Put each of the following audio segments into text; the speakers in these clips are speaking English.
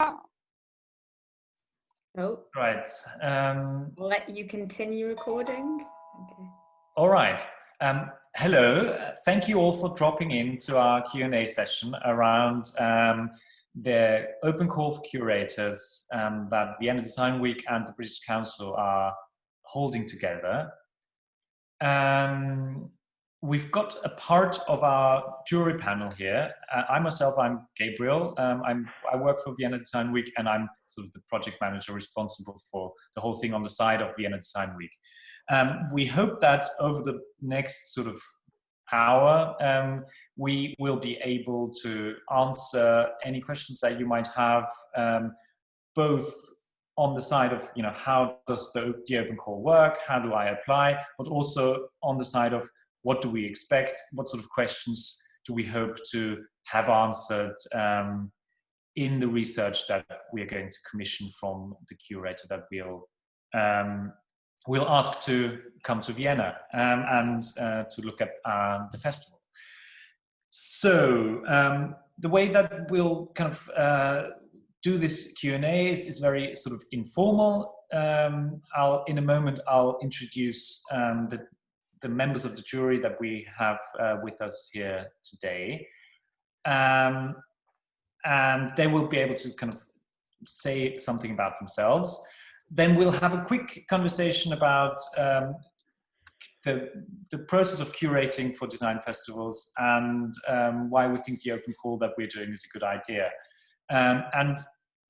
Oh, Right. I'll let you continue recording. Okay. All right. Hello. Thank you all for dropping into our Q&A session around the open call for curators that Vienna Design Week and the British Council are holding together. We've got a part of our jury panel here. I'm Gabriel. I work for Vienna Design Week, and I'm sort of the project manager responsible for the whole thing on the side of Vienna Design Week. We hope that over the next sort of hour, we will be able to answer any questions that you might have, both on the side of, how does the open call work? How do I apply? But also on the side of what do we expect? What sort of questions do we hope to have answered in the research that we are going to commission from the curator that we'll ask to come to Vienna and to look at the festival. So the way that we'll kind of do this Q&A is very sort of informal. In a moment, I'll introduce the members of the jury that we have with us here today. And they will be able to kind of say something about themselves. Then we'll have a quick conversation about the process of curating for design festivals and why we think the open call that we're doing is a good idea. And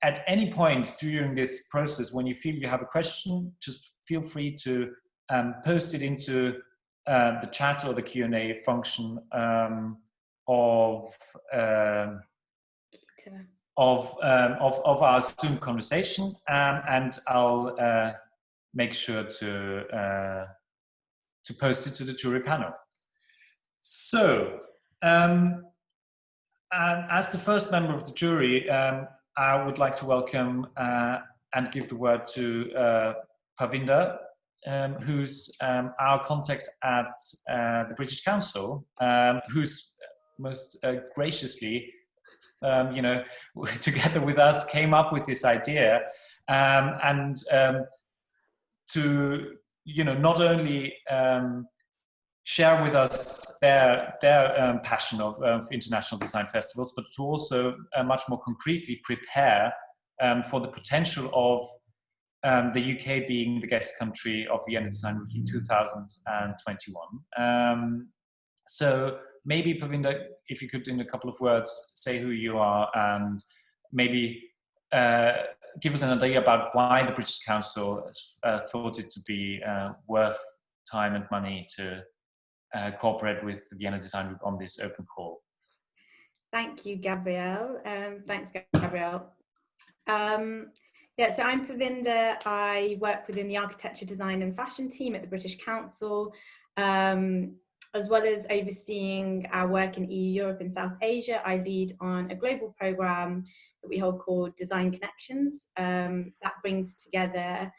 at any point during this process, when you feel you have a question, just feel free to post it into the chat or the Q&A function of our Zoom conversation, and I'll make sure to post it to the jury panel. So, as the first member of the jury, I would like to welcome and give the word to Parvinder, who's our contact at the British Council, who's most graciously, together with us, came up with this idea, and to, not only share with us their passion of international design festivals, but to also much more concretely prepare for the potential of the UK being the guest country of Vienna Design Week in 2021. So maybe, Parvinder, if you could, in a couple of words, say who you are and maybe give us an idea about why the British Council thought it to be worth time and money to cooperate with the Vienna Design Week on this open call. Thank you, Gabrielle. Thanks, Gabrielle. So I'm Parvinder. I work within the architecture, design and fashion team at the British Council, as well as overseeing our work in EU, Europe and South Asia. I lead on a global programme that we hold called Design Connections, that brings together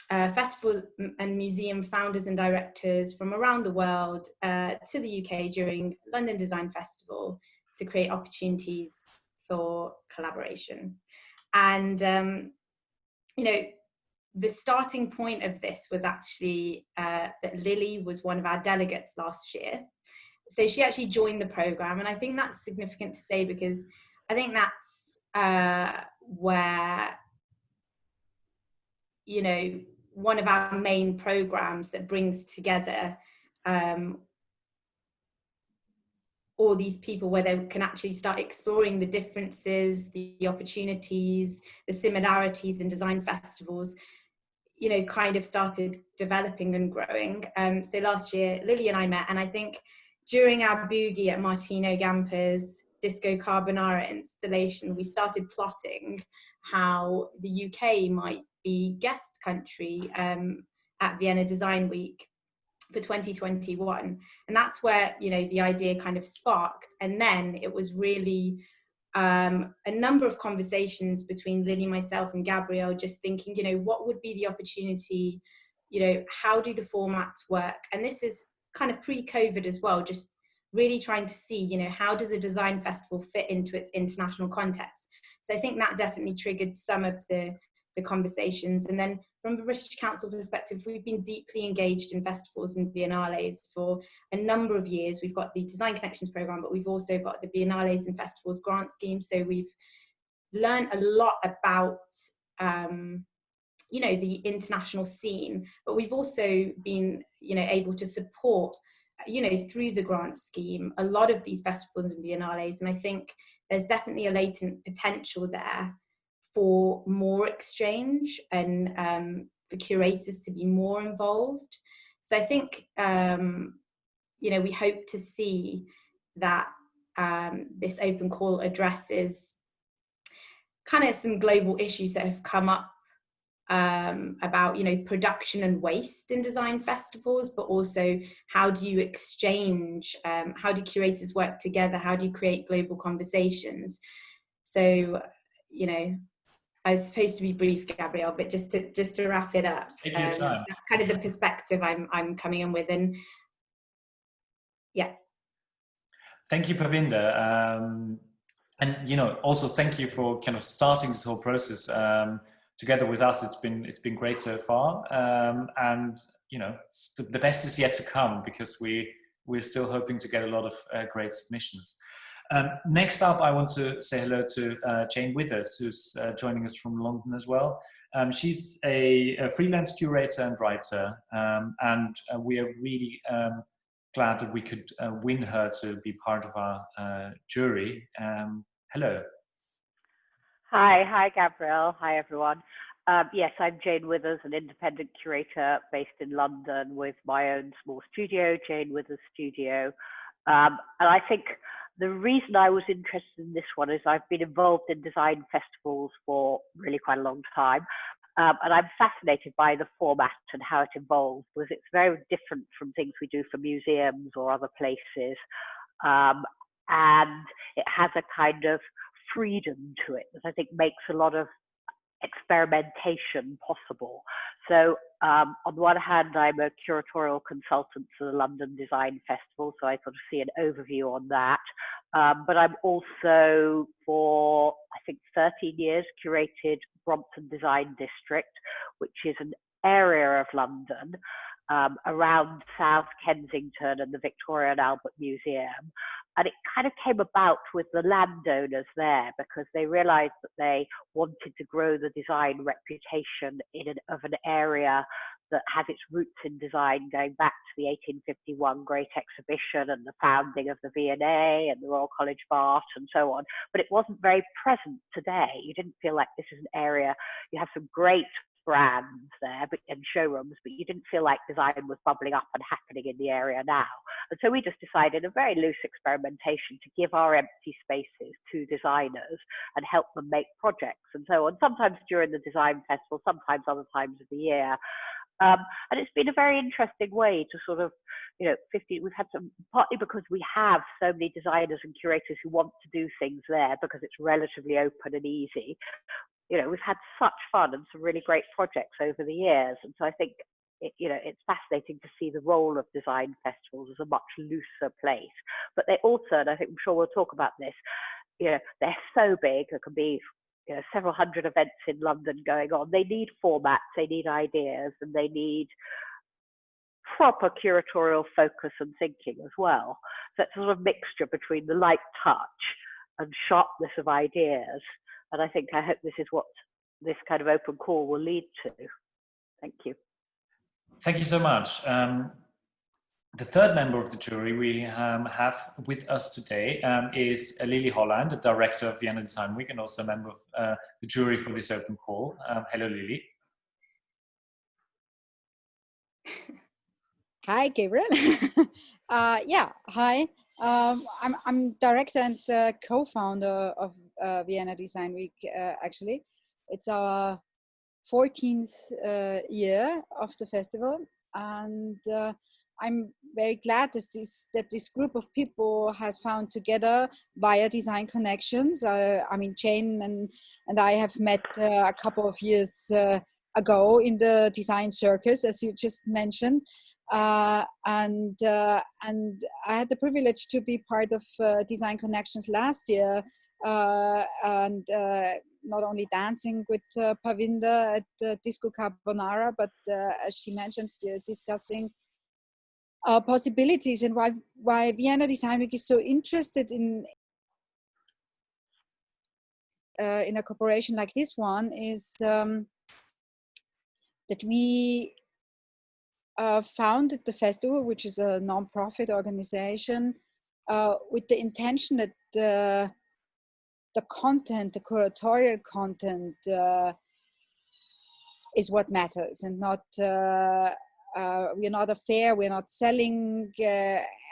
festival and museum founders and directors from around the world to the UK during London Design Festival to create opportunities for collaboration. And the starting point of this was actually that Lily was one of our delegates last year. So she actually joined the programme, and I think that's significant to say because I think that's where, one of our main programmes that brings together all these people, where they can actually start exploring the differences, the opportunities, the similarities in design festivals, kind of started developing and growing. So last year, Lily and I met, and I think during our boogie at Martino Gamper's Disco Carbonara installation, we started plotting how the UK might be guest country at Vienna Design Week for 2021, and that's where the idea kind of sparked. And then it was really a number of conversations between Lily, myself and Gabrielle, just thinking, what would be the opportunity, how do the formats work? And this is kind of pre-COVID as well, just really trying to see, you know, how does a design festival fit into its international context? So I think that definitely triggered some of the conversations. And then from the British Council perspective, we've been deeply engaged in festivals and biennales for a number of years. We've got the Design Connections program, but we've also got the Biennales and Festivals grant scheme. So we've learned a lot about you know, the international scene, but we've also been, you know, able to support, you know, through the grant scheme, a lot of these festivals and biennales. And I think there's definitely a latent potential there for more exchange and for curators to be more involved. So I think, you know, we hope to see that this open call addresses kind of some global issues that have come up about, you know, production and waste in design festivals, but also how do you exchange, how do curators work together, how do you create global conversations? So, you know, I was supposed to be brief, Gabrielle, but just to wrap it up, that's kind of the perspective I'm coming in with. And yeah. Thank you, Pravinda. And, you know, also thank you for kind of starting this whole process together with us. It's been great so far. And, you know, the best is yet to come, because we're still hoping to get a lot of great submissions. Next up, I want to say hello to Jane Withers, who's joining us from London as well. She's a freelance curator and writer, and we are really glad that we could win her to be part of our jury. Hello. Hi, Gabrielle. Hi, everyone. Yes, I'm Jane Withers, an independent curator based in London with my own small studio, Jane Withers Studio. And I think the reason I was interested in this one is I've been involved in design festivals for really quite a long time. And I'm fascinated by the format and how it evolves, because it's very different from things we do for museums or other places. And it has a kind of freedom to it that I think makes a lot of experimentation possible. So on one hand, I'm a curatorial consultant for the London Design Festival, so I sort of see an overview on that. But I'm also, for I think 13 years, curated Brompton Design District, which is an area of London around South Kensington and the Victoria and Albert Museum. And it kind of came about with the landowners there, because they realized that they wanted to grow the design reputation of an area that has its roots in design going back to the 1851 Great Exhibition and the founding of the VIENNA and the Royal College of Art and so on. But it wasn't very present today. You didn't feel like this is an area, you have some great brands there and showrooms, but you didn't feel like design was bubbling up and happening in the area now. And so we just decided, a very loose experimentation, to give our empty spaces to designers and help them make projects and so on, sometimes during the design festival, sometimes other times of the year. And it's been a very interesting way to sort of, you know, we've had some, partly because we have so many designers and curators who want to do things there because it's relatively open and easy. You know, we've had such fun and some really great projects over the years. And so I think, you know, it's fascinating to see the role of design festivals as a much looser place. But they also, and I think I'm sure we'll talk about this, you know, they're so big, there can be, you know, several hundred events in London going on. They need formats, they need ideas, and they need proper curatorial focus and thinking as well. So it's a sort of mixture between the light touch and sharpness of ideas. And I hope this is what this kind of open call will lead to. Thank you. Thank you so much. The third member of the jury we have with us today is Lily Holland, the director of Vienna Design Week and also a member of the jury for this open call. Hello, Lily. Hi, Gabriel. Yeah, hi. I'm director and co-founder of Vienna Design Week, actually. It's our 14th year of the festival, and I'm very glad that this group of people has found together via Design Connections. I mean, Jane and I have met a couple of years ago in the Design Circus, as you just mentioned. And I had the privilege to be part of Design Connections last year, and not only dancing with Pavinda at Disco Carbonara, but as she mentioned, discussing possibilities and why Vienna Design Week is so interested in a corporation like this one is that we founded the festival, which is a non-profit organization, with the intention that the content, the curatorial content, is what matters, and not we're not a fair, we're not selling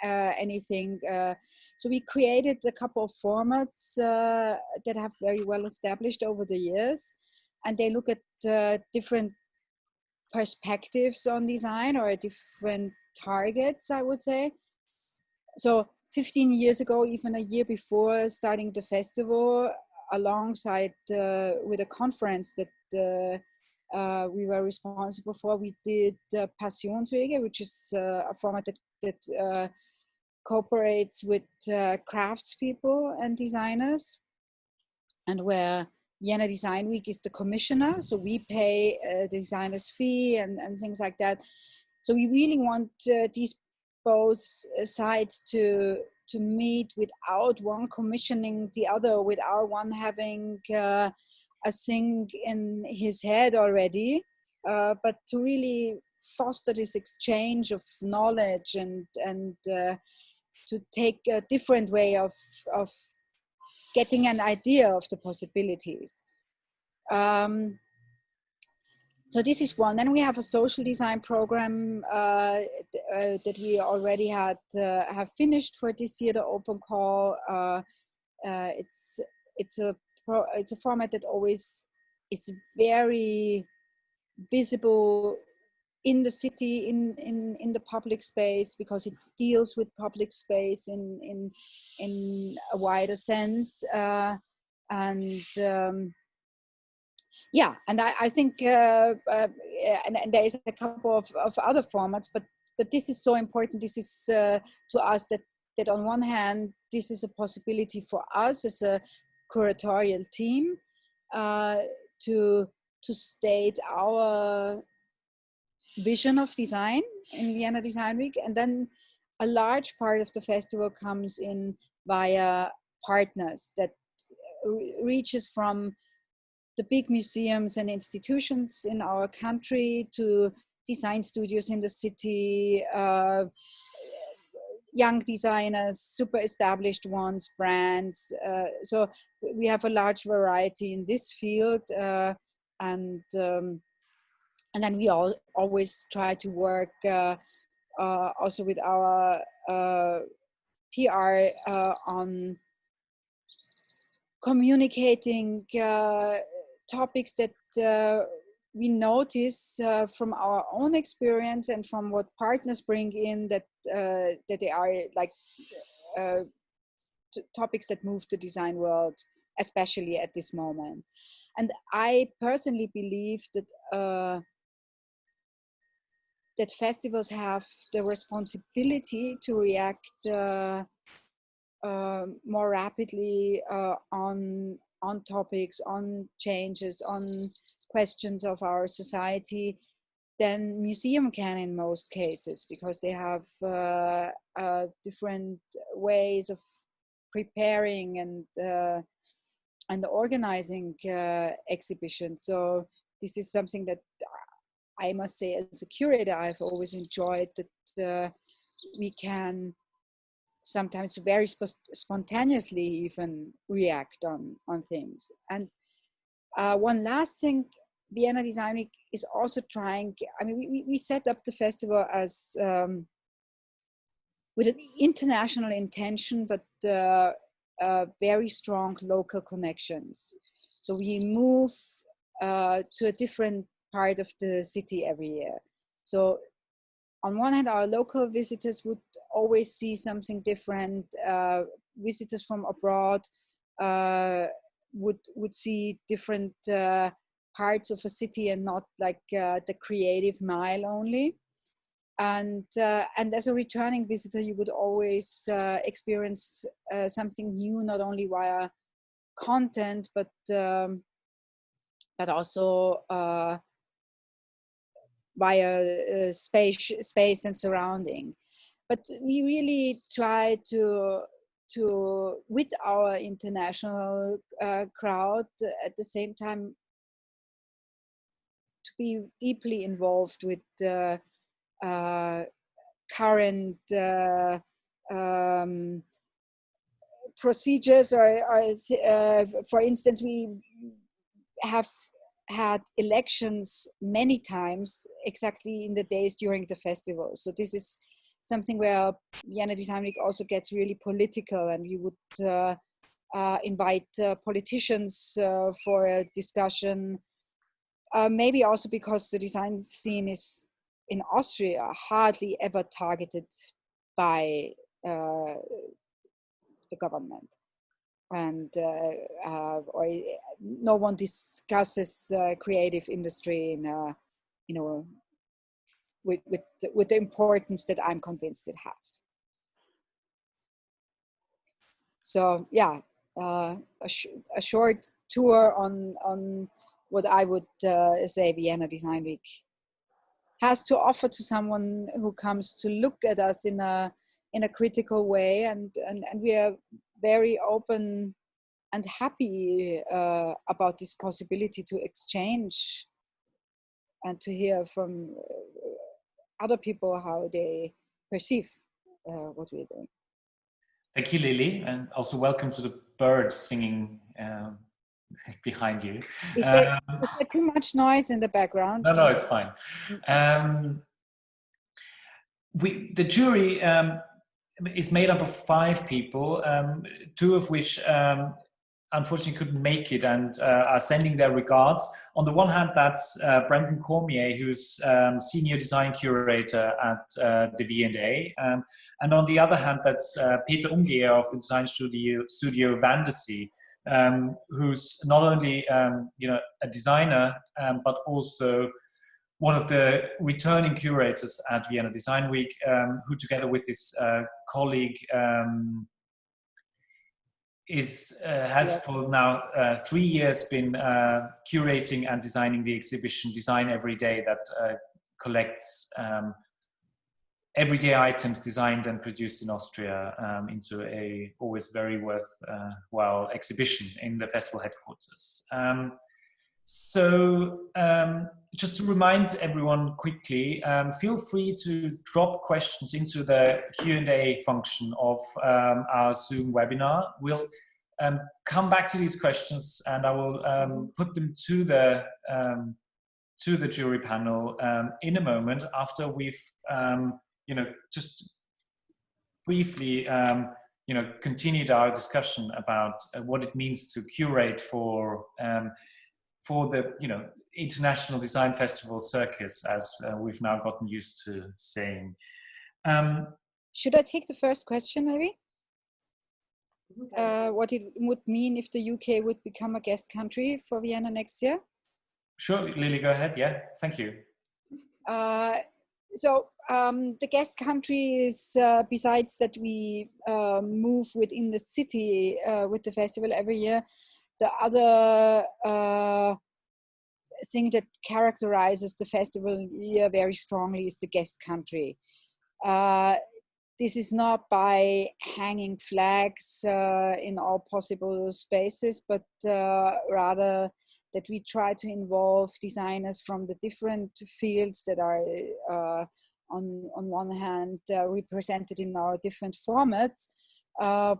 anything. So we created a couple of formats that have very well established over the years, and they look at different perspectives on design or different targets, I would say. So 15 years ago, even a year before starting the festival, alongside with a conference that we were responsible for, we did Passionswege, which is a format that cooperates with craftspeople and designers, and where Vienna Design Week is the commissioner. So we pay the designer's fee and things like that. So we really want these both sides to meet without one commissioning the other, without one having a thing in his head already, but to really foster this exchange of knowledge and to take a different way of getting an idea of the possibilities. So this is one. Then we have a social design program that we already have finished for this year, the open call. It's a format that always is very visible in the city, in the public space, because it deals with public space in a wider sense, yeah, and I think and there is a couple of other formats, but this is so important. This is to us that on one hand, this is a possibility for us as a curatorial team to state our vision of design in Vienna Design Week, and then a large part of the festival comes in via partners that reaches from the big museums and institutions in our country to design studios in the city, young designers, super established ones, brands. So we have a large variety in this field, and then we always try to work also with our PR on communicating topics that we notice from our own experience and from what partners bring in, that they are like topics that move the design world, especially at this moment. And I personally believe that that festivals have the responsibility to react more rapidly on topics, on changes, on questions of our society than museum can in most cases, because they have different ways of preparing and organizing exhibitions. So this is something that I must say, as a curator, I've always enjoyed, that we can sometimes very spontaneously even react on things. And one last thing, Vienna Design Week is also trying, I mean, we set up the festival as with an international intention, but very strong local connections. So we move to a different part of the city every year. So on one hand, our local visitors would always see something different. Visitors from abroad would see different parts of a city, and not like the creative mile only. and as a returning visitor, you would always experience something new, not only via content, but also via space and surrounding. But we really try to with our international crowd at the same time to be deeply involved with current procedures, or for instance, we have had elections many times exactly in the days during the festival. So this is something where Vienna Design Week also gets really political, and we would invite politicians for a discussion. Maybe also because the design scene is in Austria hardly ever targeted by the government, and or no one discusses creative industry in with the importance that I'm convinced it has. So yeah, a short tour on what I would say Vienna Design Week has to offer to someone who comes to look at us in a critical way, and we are very open and happy about this possibility to exchange and to hear from other people how they perceive what we're doing. Thank you, Lily, and also welcome to the birds singing behind you. Is there too much noise in the background? No, it's fine. The jury is made up of 5 people, 2 of which unfortunately couldn't make it and are sending their regards. On the one hand, that's Brendan Cormier, who's Senior Design Curator at the VIENNA. And on the other hand, that's Peter Umgeher of the design studio Vandersea, who's not only a designer, but also one of the returning curators at Vienna Design Week, who together with his colleague has for now 3 years been curating and designing the exhibition Design Every Day that collects everyday items designed and produced in Austria into a always very worthwhile exhibition in the festival headquarters. Just to remind everyone quickly, feel free to drop questions into the Q&A function of our Zoom webinar. We'll come back to these questions and I will put them to the jury panel in a moment after we've just briefly continued our discussion about what it means to curate for the international design festival circus, as we've now gotten used to saying. Should I take the first question, maybe? What it would mean if the UK would become a guest country for Vienna next year? Sure, Lily, go ahead. Yeah, thank you. The guest country is, besides that we move within the city with the festival every year, the other thing that characterizes the festival year very strongly is the guest country. This is not by hanging flags in all possible spaces, but rather that we try to involve designers from the different fields that are on one hand represented in our different formats, and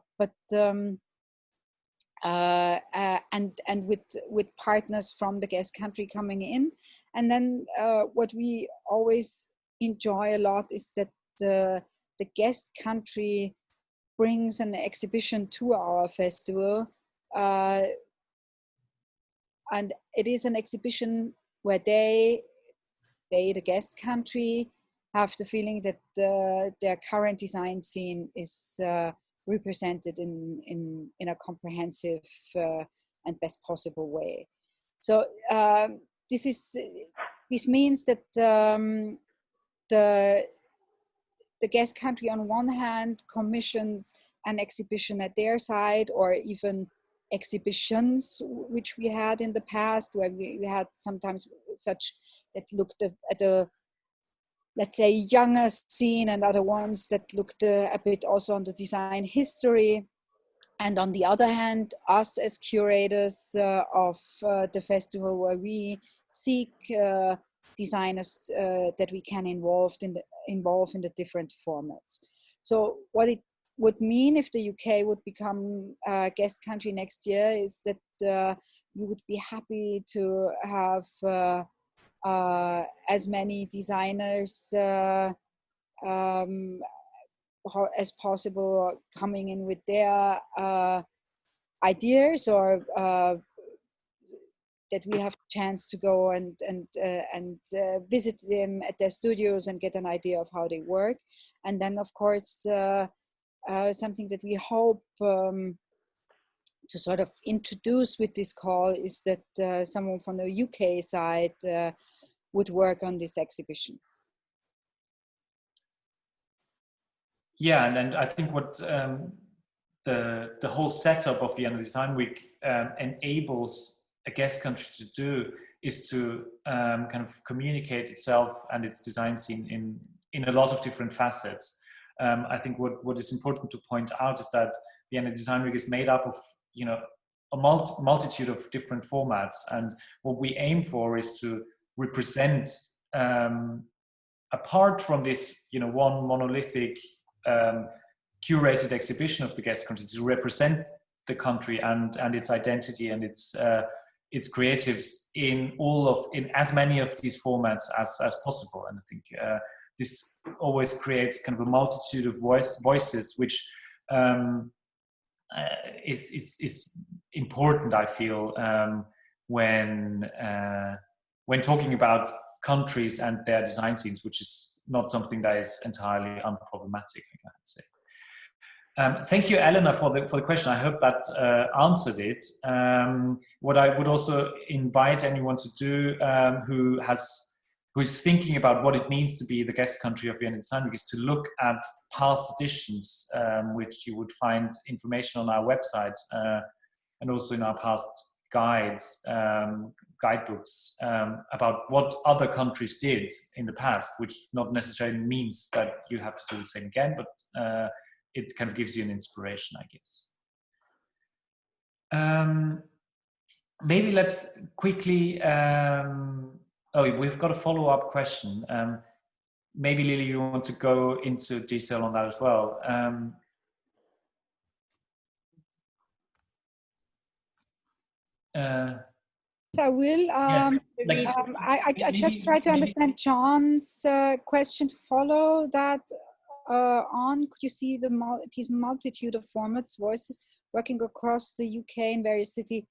with partners from the guest country coming in. And then what we always enjoy a lot is that the guest country brings an exhibition to our festival, and it is an exhibition where they the guest country, have the feeling that their current design scene is represented in a comprehensive and best possible way. So this means that the guest country on one hand commissions an exhibition at their side, or even exhibitions which we had in the past, where we had sometimes such that looked at a, let's say, younger scene, and other ones that looked a bit also on the design history. And on the other hand, us as curators of the festival, where we seek designers that we can involve in the different formats. So what it would mean if the UK would become a guest country next year is that we would be happy to have as many designers as possible coming in with their ideas, or that we have a chance to go and visit them at their studios and get an idea of how they work. And then, of course, something that we hope to sort of introduce with this call is that someone from the UK side would work on this exhibition. Yeah, and then I think what the whole setup of Vienna Design Week enables a guest country to do is to kind of communicate itself and its design scene in a lot of different facets. I think what is important to point out is that Vienna Design Week is made up of, you know, a multitude of different formats, and what we aim for is to represent, apart from this, you know, one monolithic curated exhibition of the guest country, to represent the country and its identity and its creatives in as many of these formats as possible. And I think this always creates kind of a multitude of voices, which is important, I feel, when talking about countries and their design scenes, which is not something that is entirely unproblematic, I'd say. Thank you, Elena, for the question. I hope that answered it. What I would also invite anyone to do who is thinking about what it means to be the guest country of Vienna Design Week is to look at past editions, which you would find information on our website and also in our past guides, guidebooks about what other countries did in the past, which not necessarily means that you have to do the same again, but it kind of gives you an inspiration, I guess. Maybe let's quickly, we've got a follow-up question. Maybe Lily, you want to go into detail on that as well. I will. Yes, I just try to understand John's question to follow that on. Could you see these multitude of formats, voices working across the UK in various cities?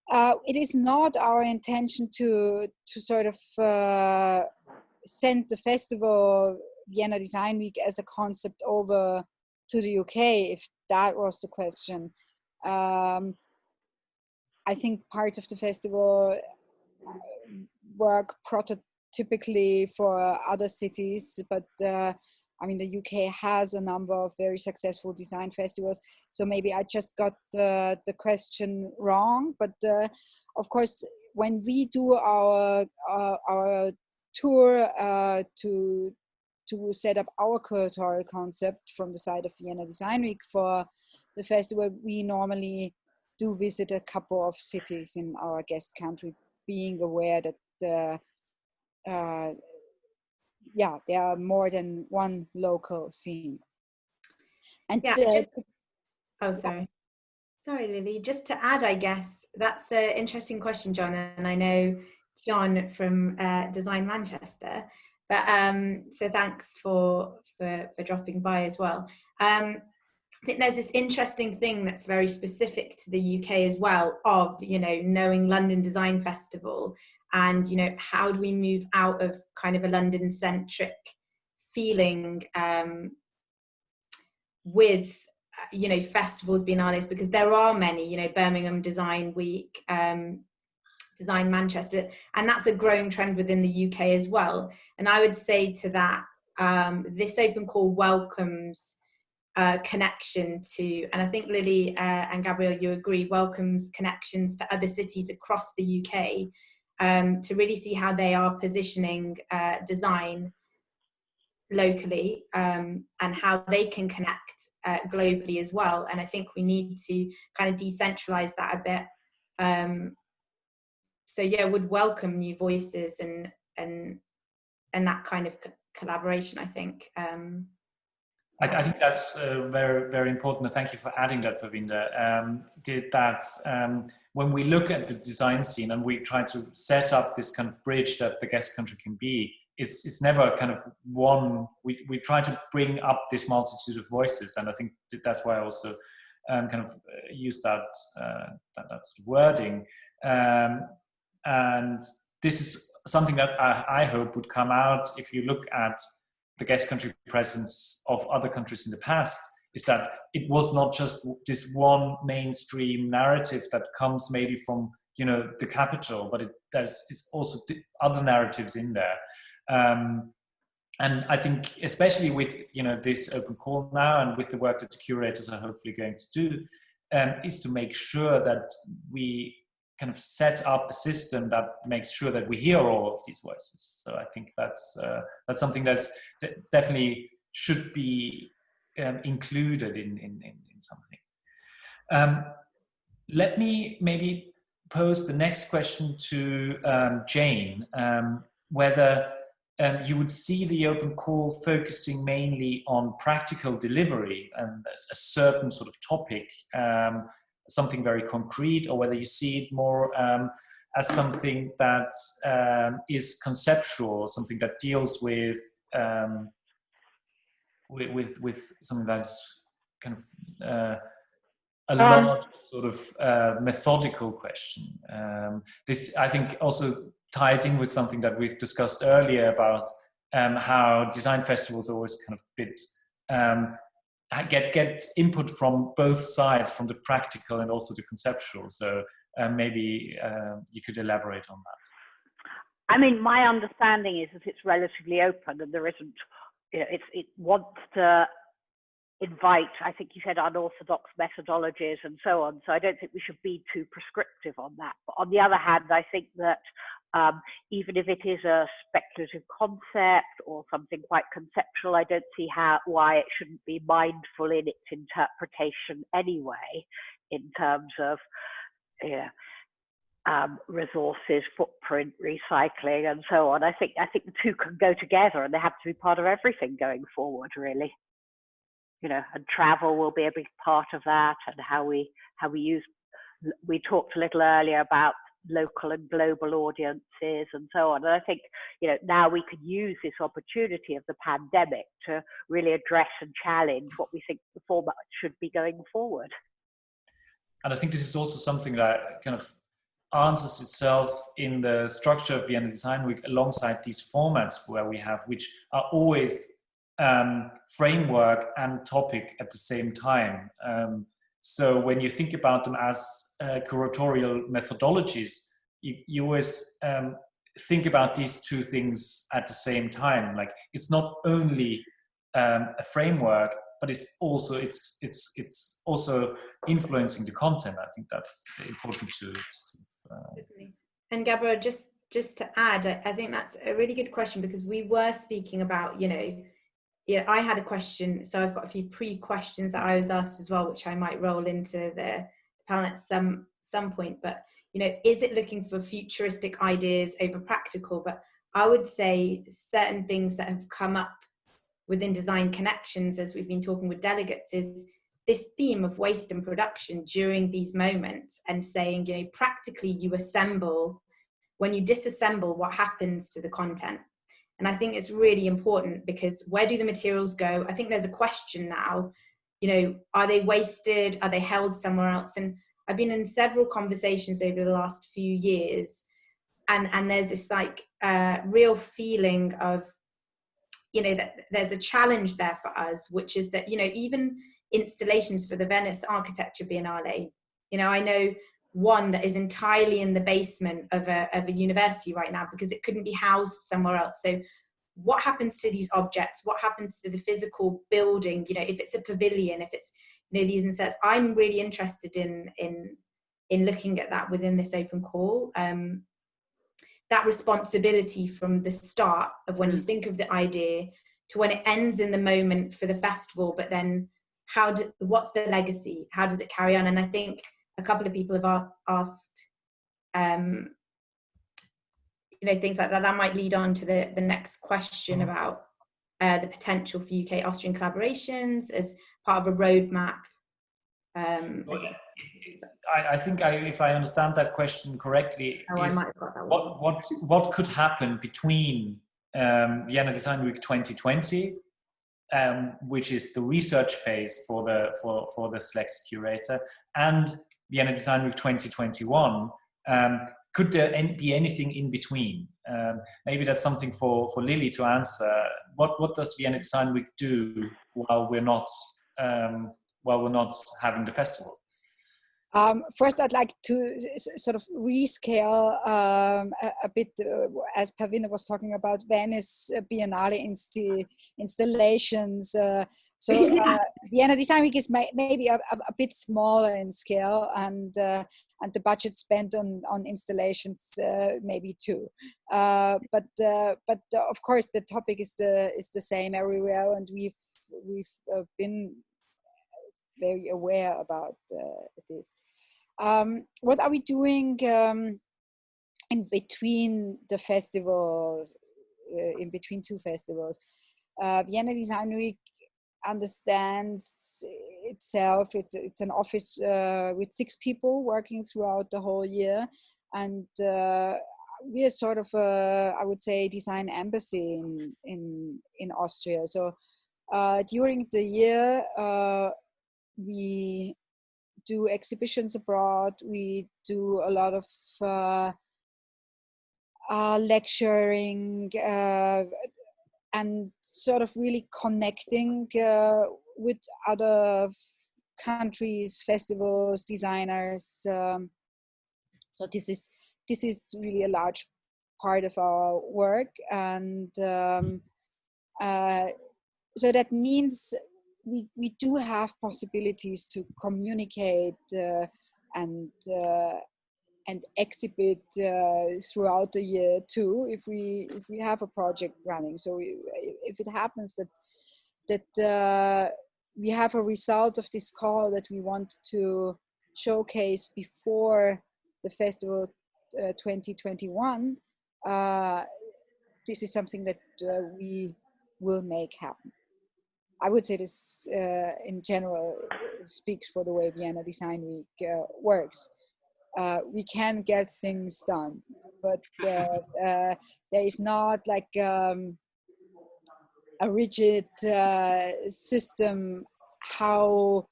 It is not our intention to sort of send the festival Vienna Design Week as a concept over to the UK, if that was the question. I think parts of the festival work prototypically for other cities, but I mean, the UK has a number of very successful design festivals, so maybe I just got the question wrong. But of course, when we do our tour to set up our curatorial concept from the side of Vienna Design Week for the festival, we normally do visit a couple of cities in our guest country, being aware that there are more than one local scene. And sorry, Lily. Just to add, I guess that's an interesting question, John, and I know John from Design Manchester. But so thanks for dropping by as well. I think there's this interesting thing that's very specific to the UK as well, of, you know, knowing London Design Festival, and, you know, how do we move out of kind of a London-centric feeling with, you know, festivals biennales, because there are many, you know, Birmingham Design Week, Design Manchester, and that's a growing trend within the UK as well. And I would say to that, this open call welcomes connection to, and I think Lily and Gabrielle, you agree, welcomes connections to other cities across the UK, to really see how they are positioning design locally, and how they can connect globally as well. And I think we need to kind of decentralize that a bit. So yeah, would welcome new voices and that kind of collaboration, I think. I think that's very, very important. Thank you for adding that, Pravinda. When we look at the design scene and we try to set up this kind of bridge that the guest country can be, it's never kind of one. We try to bring up this multitude of voices, and I think that's why I also kind of use that sort of wording. And this is something that I hope would come out if you look at the guest country presence of other countries in the past, is that it was not just this one mainstream narrative that comes maybe from, you know, the capital, but it's also other narratives in there. And I think especially with, you know, this open call now and with the work that the curators are hopefully going to do, is to make sure that we kind of set up a system that makes sure that we hear all of these voices. So I think that's something that definitely should be included in something. Let me maybe pose the next question to Jane, whether you would see the open call focusing mainly on practical delivery and a certain sort of topic, something very concrete, or whether you see it more as something that is conceptual, something that deals with something that's kind of a large sort of methodical question. This, I think, also ties in with something that we've discussed earlier about how design festivals always kind of get input from both sides, from the practical and also the conceptual. So maybe you could elaborate on that. I mean, my understanding is that it's relatively open and there isn't, you know, it wants to invite, I think you said, unorthodox methodologies and so on. So I don't think we should be too prescriptive on that. But on the other hand, I think that even if it is a speculative concept or something quite conceptual, I don't see why it shouldn't be mindful in its interpretation anyway, in terms of, you know, resources, footprint, recycling, and so on. I think the two can go together, and they have to be part of everything going forward, really. You know, and travel will be a big part of that, and how we use. We talked a little earlier about local and global audiences and so on. And I think, you know, now we could use this opportunity of the pandemic to really address and challenge what we think the format should be going forward. And I think this is also something that kind of answers itself in the structure of Vienna Design Week alongside these formats where we have, which are always framework and topic at the same time. So when you think about them as curatorial methodologies, you always think about these two things at the same time. Like, it's not only a framework, but it's also influencing the content. I think that's important to and Gabrielle, just to add, I think that's a really good question, because we were speaking about, you know, yeah, I had a question, so I've got a few pre-questions that I was asked as well, which I might roll into the panel at some point. But, you know, is it looking for futuristic ideas over practical? But I would say certain things that have come up within Design Connections as we've been talking with delegates is this theme of waste and production during these moments, and saying, you know, practically you assemble, when you disassemble, what happens to the content? And I think it's really important, because where do the materials go? I think there's a question now, you know, are they wasted? Are they held somewhere else? And I've been in several conversations over the last few years, and there's this like real feeling of, you know, that there's a challenge there for us, which is that, you know, even installations for the Venice Architecture Biennale, you know, I know one that is entirely in the basement of a university right now because it couldn't be housed somewhere else. So what happens to these objects? What happens to the physical building? You know, if it's a pavilion, if it's, you know, these insets. I'm really interested in looking at that within this open call. That responsibility from the start of when you think of the idea to when it ends in the moment for the festival, but then what's the legacy? How does it carry on? And I think a couple of people have asked, you know, things like that. That might lead on to the next question about the potential for UK-Austrian collaborations as part of a roadmap. I think if I understand that question correctly, I might have got that one. what could happen between Vienna Design Week 2020, which is the research phase for the selected curator, and Vienna Design Week 2021? Could there be anything in between? Maybe that's something for Lily to answer. What does Vienna Design Week do while we're not having the festival? First, I'd like to sort of rescale a bit, as VIENNA was talking about, Venice Biennale installations. Vienna Design Week is maybe a bit smaller in scale, and the budget spent on installations maybe too. But of course, the topic is the same everywhere, and we've been very aware about this. What are we doing in between the festivals, in between two festivals? Vienna Design Week understands itself, it's an office with 6 people working throughout the whole year, and we are sort of I would say design embassy in Austria. So during the year we do exhibitions abroad, we do a lot of lecturing and sort of really connecting with other countries, festivals, designers. So this is really a large part of our work, and so that means we do have possibilities to communicate and exhibit throughout the year too, if we have a project running. So if it happens that we have a result of this call that we want to showcase before the festival 2021, this is something that we will make happen. I would say this in general speaks for the way Vienna Design Week works. We can get things done, but there is not like a rigid system how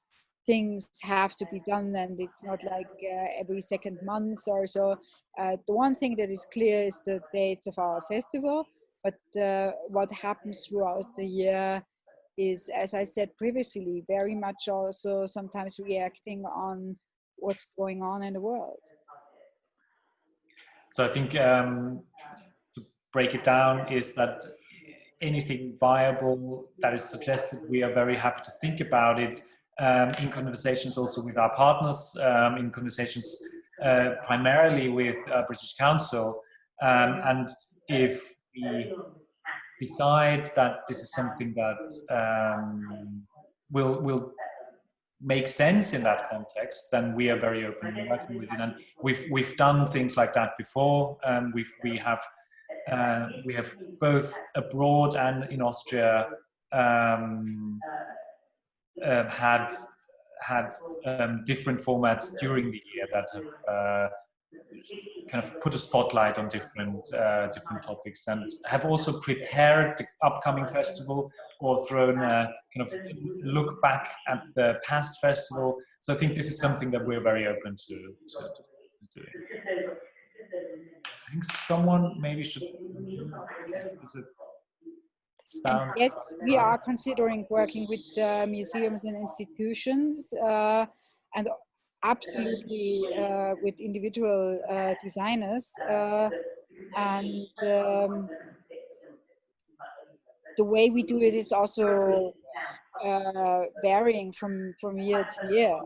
things have to be done, and it's not like every second month or so. The one thing that is clear is the dates of our festival, but what happens throughout the year is, as I said previously, very much also sometimes reacting on what's going on in the world. So I think to break it down is that anything viable that is suggested, we are very happy to think about it in conversations also with our partners, in conversations primarily with British Council, and if we decide that this is something that will make sense in that context, then we are very open to working with it. And we've done things like that before. We have both abroad and in Austria had different formats during the year that have kind of put a spotlight on different topics, and have also prepared the upcoming festival or thrown a kind of look back at the past festival. So I think this is something that we're very open to doing. I think someone maybe should. Yes, we are considering working with museums and institutions, and absolutely with individual designers, and the way we do it is also varying from year to year.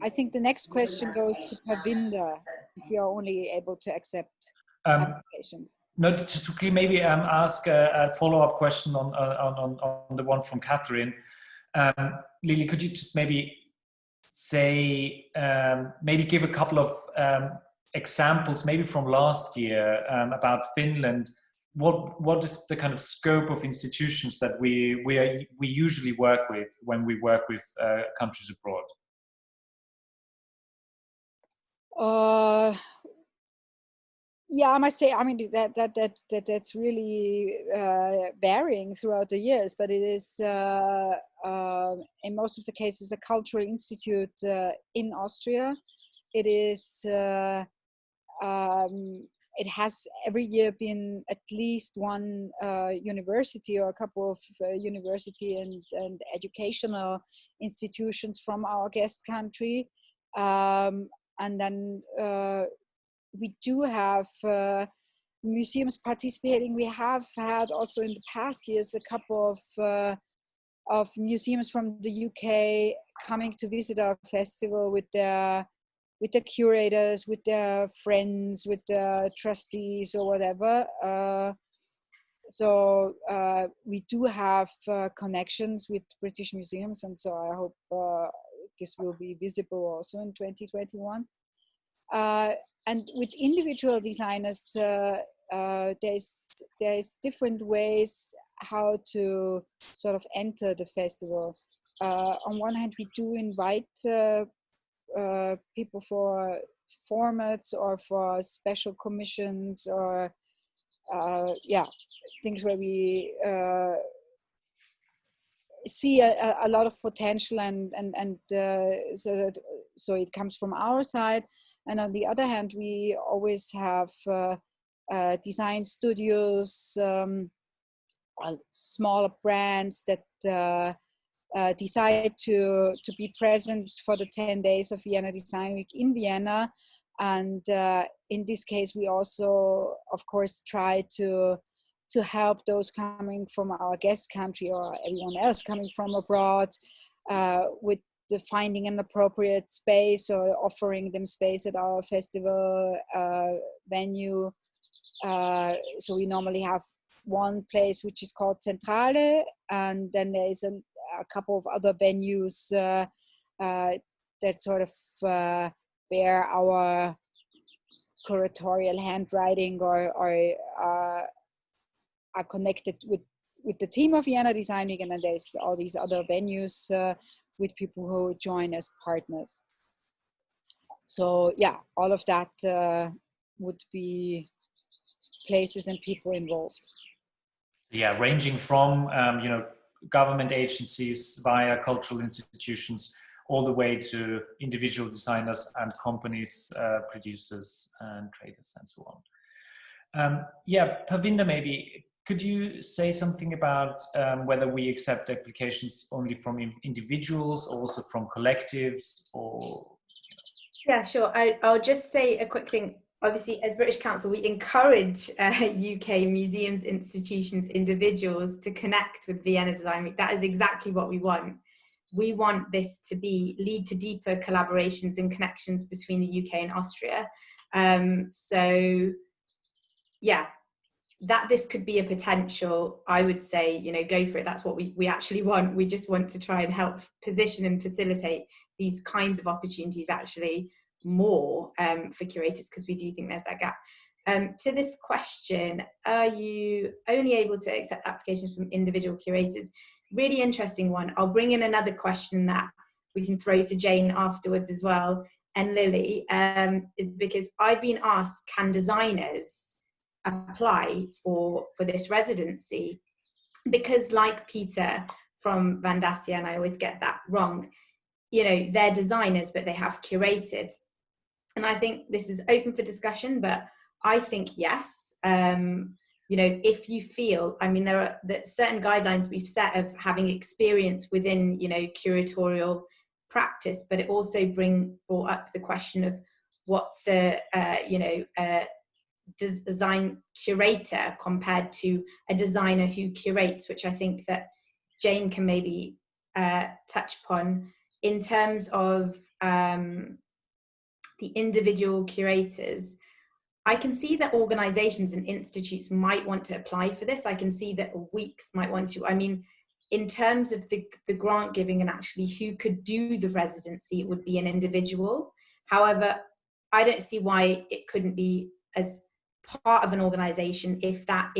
I think the next question goes to Parvinder, if you are only able to accept applications. No, just quickly maybe ask a follow-up question on the one from Catherine. Lily, could you just maybe say, maybe give a couple of examples, maybe from last year, about Finland? What is the kind of scope of institutions that we usually work with when we work with countries abroad? Yeah, I must say, I mean, that's really varying throughout the years, but it is in most of the cases a cultural institute in Austria. It is it has every year been at least one university or a couple of university and educational institutions from our guest country, and then we do have museums participating. We have had also in the past years a couple of museums from the UK coming to visit our festival with their curators, with their friends, with the trustees or whatever. So we do have connections with British museums, and so I hope this will be visible also in 2021. And with individual designers, there's different ways how to sort of enter the festival. On one hand, we do invite people for formats or for special commissions or things where we see a lot of potential and so it comes from our side. And on the other hand, we always have design studios, smaller brands that decide to be present for the 10 days of Vienna Design Week in Vienna. And in this case, we also, of course, try to help those coming from our guest country or everyone else coming from abroad with the finding an appropriate space or offering them space at our festival venue. So we normally have one place which is called Zentrale, and then there is a couple of other venues that sort of bear our curatorial handwriting or are connected with the team of Vienna Design Week, and then there's all these other venues with people who join as partners. So yeah, all of that would be places and people involved. Yeah, ranging from government agencies via cultural institutions all the way to individual designers and companies, producers and traders and so on. Parvinder, maybe could you say something about whether we accept applications only from individuals or also from collectives or? Yeah, sure. I'll just say a quick thing. Obviously, as British Council, we encourage UK museums, institutions, individuals to connect with Vienna Design Week. That is exactly what we want. We want this to lead to deeper collaborations and connections between the UK and Austria. So, yeah, that this could be a potential, I would say, go for it. That's what we actually want. We just want to try and help position and facilitate these kinds of opportunities actually more for curators, because we do think there's that gap. To this question, are you only able to accept applications from individual curators? Really interesting one. I'll bring in another question that we can throw to Jane afterwards as well, and Lily, is because I've been asked, can designers apply for this residency? Because like Peter from Van Dacia, and I always get that wrong, they're designers, but they have curated. And I think this is open for discussion, but I think yes. If you feel, there are certain guidelines we've set of having experience within, curatorial practice, but it also brought up the question of what's design curator compared to a designer who curates, which I think that Jane can maybe touch upon in terms of the individual curators. I can see that organizations and institutes might want to apply for this. I can see that weeks might want to. I mean, in terms of the grant giving and actually who could do the residency, it would be an individual. However, I don't see why it couldn't be as part of an organization if that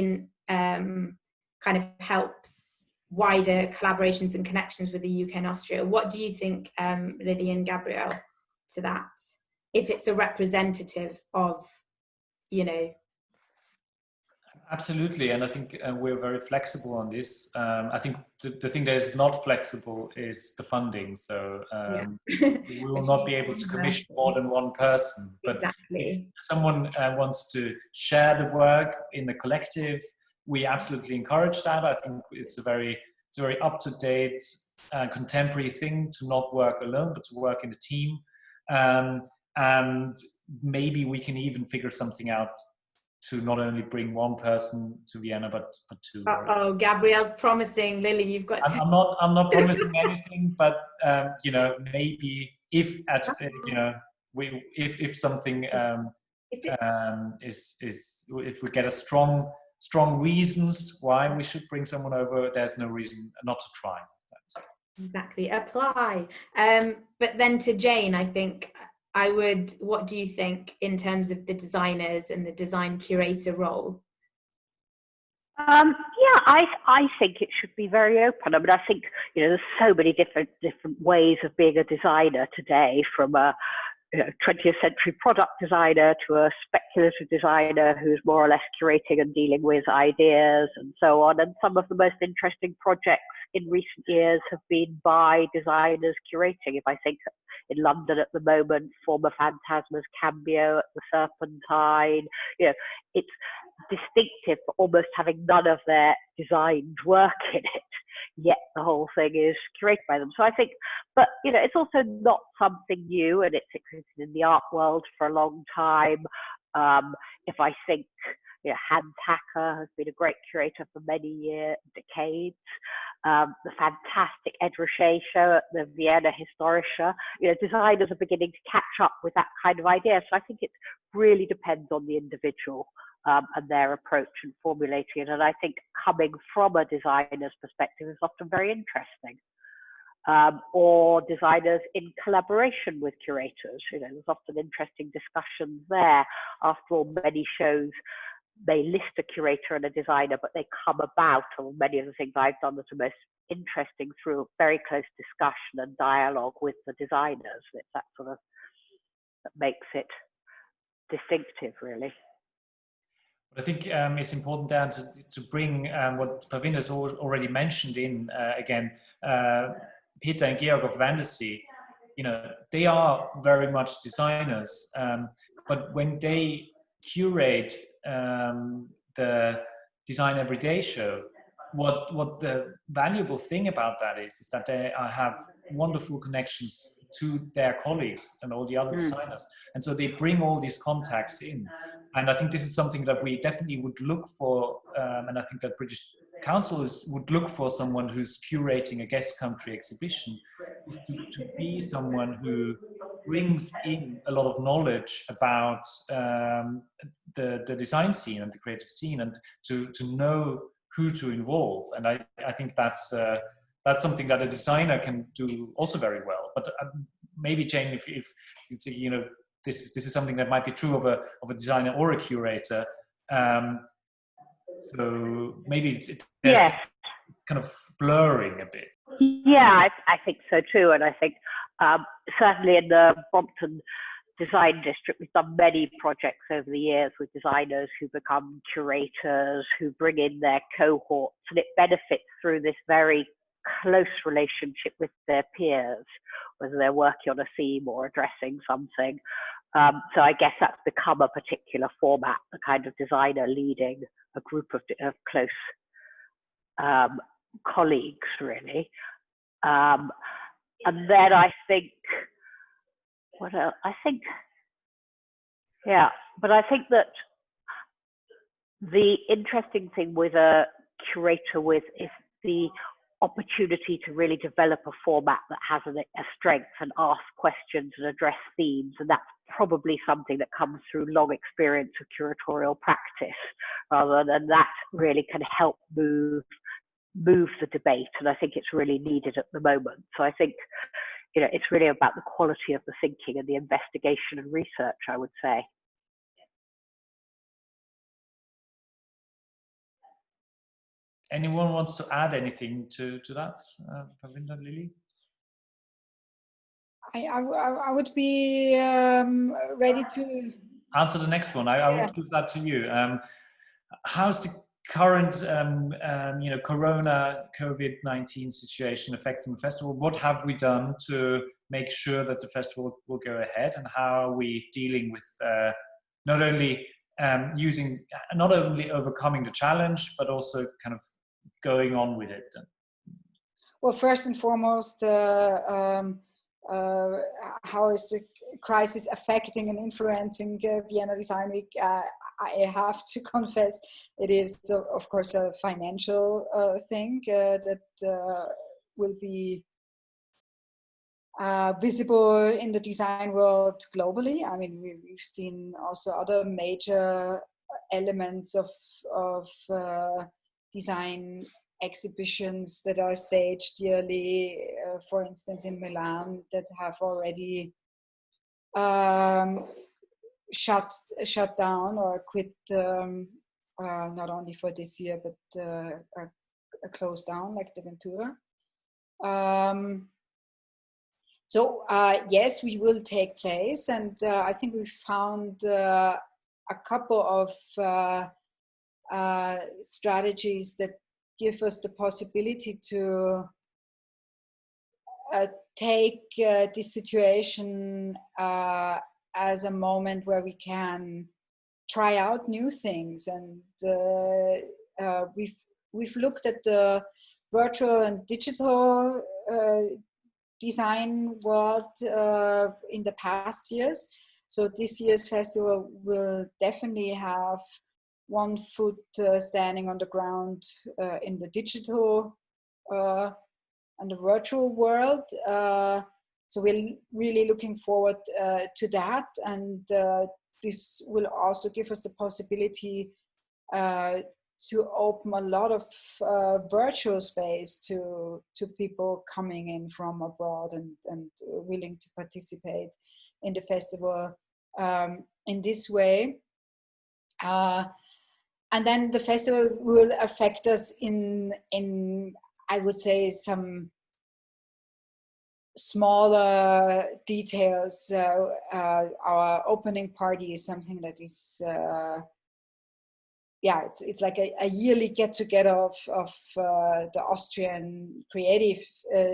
kind of helps wider collaborations and connections with the UK and Austria. What do you think, Lily and Gabrielle, to that? If it's a representative of, you know. Absolutely, and I think we're very flexible on this. I think the thing that is not flexible is the funding. So we will not be able to commission more than one person. But exactly. If someone wants to share the work in the collective, we absolutely encourage that. I think it's a very up-to-date, contemporary thing to not work alone, but to work in a team. And maybe we can even figure something out to not only bring one person to Vienna, but two. Oh, Gabrielle's promising. Lily, you've got to... I'm not promising anything, but you know, maybe if if something if we get a strong reasons why we should bring someone over, there's no reason not to try. That's it. Exactly, apply. But then to Jane, I think what do you think in terms of the designers and the design curator role? I think it should be very open. I mean, I think, you know, there's so many different ways of being a designer today, from a 20th century product designer to a speculative designer who's more or less curating and dealing with ideas and so on. And some of the most interesting projects in recent years have been by designers curating. If I think in London at the moment, former Phantasma's Cambio at the Serpentine, you know, it's distinctive for almost having none of their designed work in it, yet the whole thing is curated by them. So I think, but you know, it's also not something new, and it's existed in the art world for a long time. If I think, you know, Hans Hacker has been a great curator for many decades. The fantastic Ed Rocher show at the Vienna Historische, you know, designers are beginning to catch up with that kind of idea. So I think it really depends on the individual and their approach and formulating it. And I think coming from a designer's perspective is often very interesting. Or designers in collaboration with curators, you know, there's often interesting discussions there. After all, many shows, they list a curator and a designer, but they come about, or many of the things I've done that are most interesting, through very close discussion and dialogue with the designers. It's that sort of that makes it distinctive, really. I think it's important then to bring what Pravin has already mentioned in again. Peter and Georg of Wannsee, you know, they are very much designers, but when they curate the Design Everyday show, what the valuable thing about that is that they have wonderful connections to their colleagues and all the other designers, and so they bring all these contacts in. And I think this is something that we definitely would look for, and I think that British Council would look for someone who's curating a guest country exhibition, to be someone who brings in a lot of knowledge about the design scene and the creative scene, and to know who to involve. And I think that's something that a designer can do also very well. But maybe Jane, if it's, you know, this is something that might be true of a designer or a curator. So maybe there's kind of blurring a bit. Yeah, I think so too. And I think certainly in the Brompton Design District, we've done many projects over the years with designers who become curators, who bring in their cohorts, and it benefits through this very close relationship with their peers, whether they're working on a theme or addressing something. So I guess that's become a particular format, the kind of designer leading a group of close colleagues, really. And then I think, what else? I think, yeah, but I think that the interesting thing with a curator is the opportunity to really develop a format that has a strength and ask questions and address themes. And that's probably something that comes through long experience of curatorial practice, rather than that really can help move the debate. And I think it's really needed at the moment. So I think, you know, it's really about the quality of the thinking and the investigation and research, I would say. Anyone wants to add anything to that, Pavinda, Lily? I would be ready to answer the next one. I would give that to you. How's the current, Corona COVID-19 situation affecting the festival? What have we done to make sure that the festival will go ahead, and how are we dealing with not only overcoming the challenge, but also kind of going on with it? Well, first and foremost, how is the crisis affecting and influencing Vienna Design Week? I have to confess, it is, of course, a financial thing that will be visible in the design world globally. I mean, we've seen also other major elements of design exhibitions that are staged yearly, for instance, in Milan, that have already shut down or quit, not only for this year, but closed down, like the Ventura. So yes, we will take place, and I think we found a couple of strategies that give us the possibility to take this situation as a moment where we can try out new things. And we've looked at the virtual and digital design world in the past years. So this year's festival will definitely have one foot standing on the ground in the digital and the virtual world. So we're really looking forward to that. And this will also give us the possibility to open a lot of virtual space to people coming in from abroad and willing to participate in the festival in this way. And then the festival will affect us in I would say, some smaller details. Our opening party is something that is, it's like a yearly get-together of the Austrian creative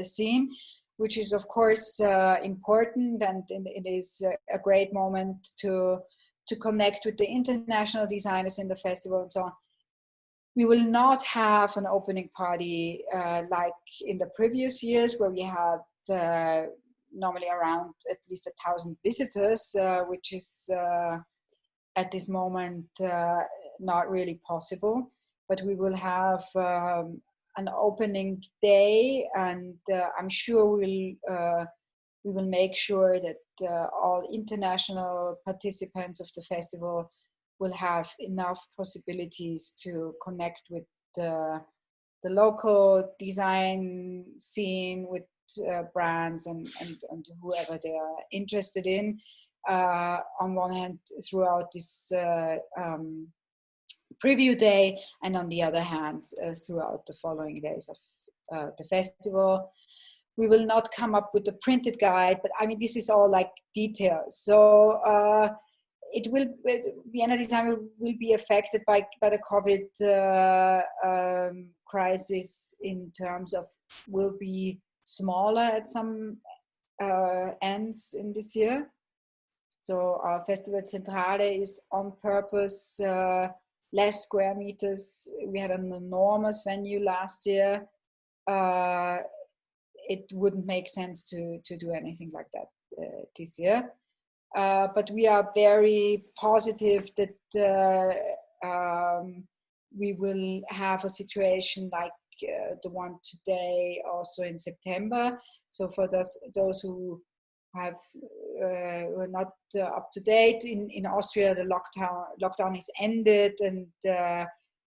scene, which is of course important, and it is a great moment to connect with the international designers in the festival and so on. We will not have an opening party like in the previous years, where we had normally around at least 1,000 visitors, which is at this moment not really possible. But we will have an opening day, and I'm sure we will make sure that all international participants of the festival will have enough possibilities to connect with the local design scene, with brands and whoever they are interested in, on one hand throughout this preview day, and on the other hand throughout the following days of the festival. We will not come up with a printed guide, but I mean, this is all like details. So Vienna Design will be affected by the COVID crisis in terms of will be smaller at some ends in this year. So our Festival Centrale is on purpose less square meters. We had an enormous venue last year. It wouldn't make sense to do anything like that this year. But we are very positive that we will have a situation like the one today also in September. So for those who have were not up to date, in Austria the lockdown is ended, and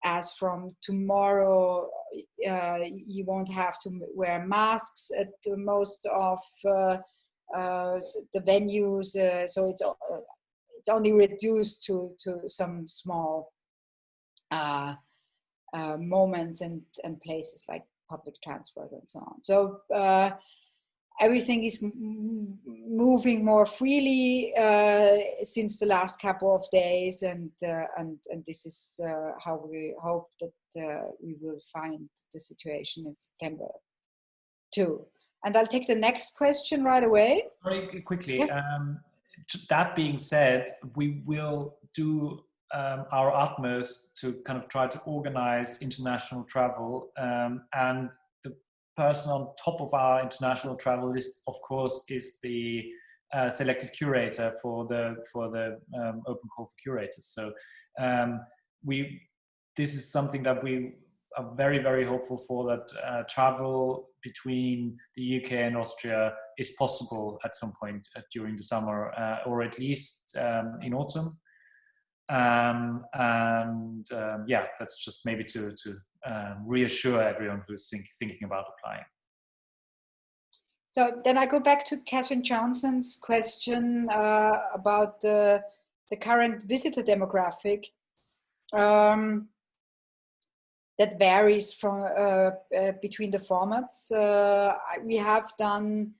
as from tomorrow you won't have to wear masks at most of the venues, so it's only reduced to some small moments and places like public transport and so on. So everything is moving more freely since the last couple of days, and this is how we hope that we will find the situation in September too. And I'll take the next question right away. Very quickly. Yeah. That being said, we will do our utmost to kind of try to organize international travel, and the person on top of our international travel list, of course, is the selected curator for the Open Call for Curators. So this is something that we are very, very hopeful for, that travel between the UK and Austria is possible at some point during the summer, or at least in autumn. Yeah, that's just maybe to reassure everyone who's thinking about applying. So then I go back to Catherine Johnson's question about the current visitor demographic. That varies from between the formats. We have done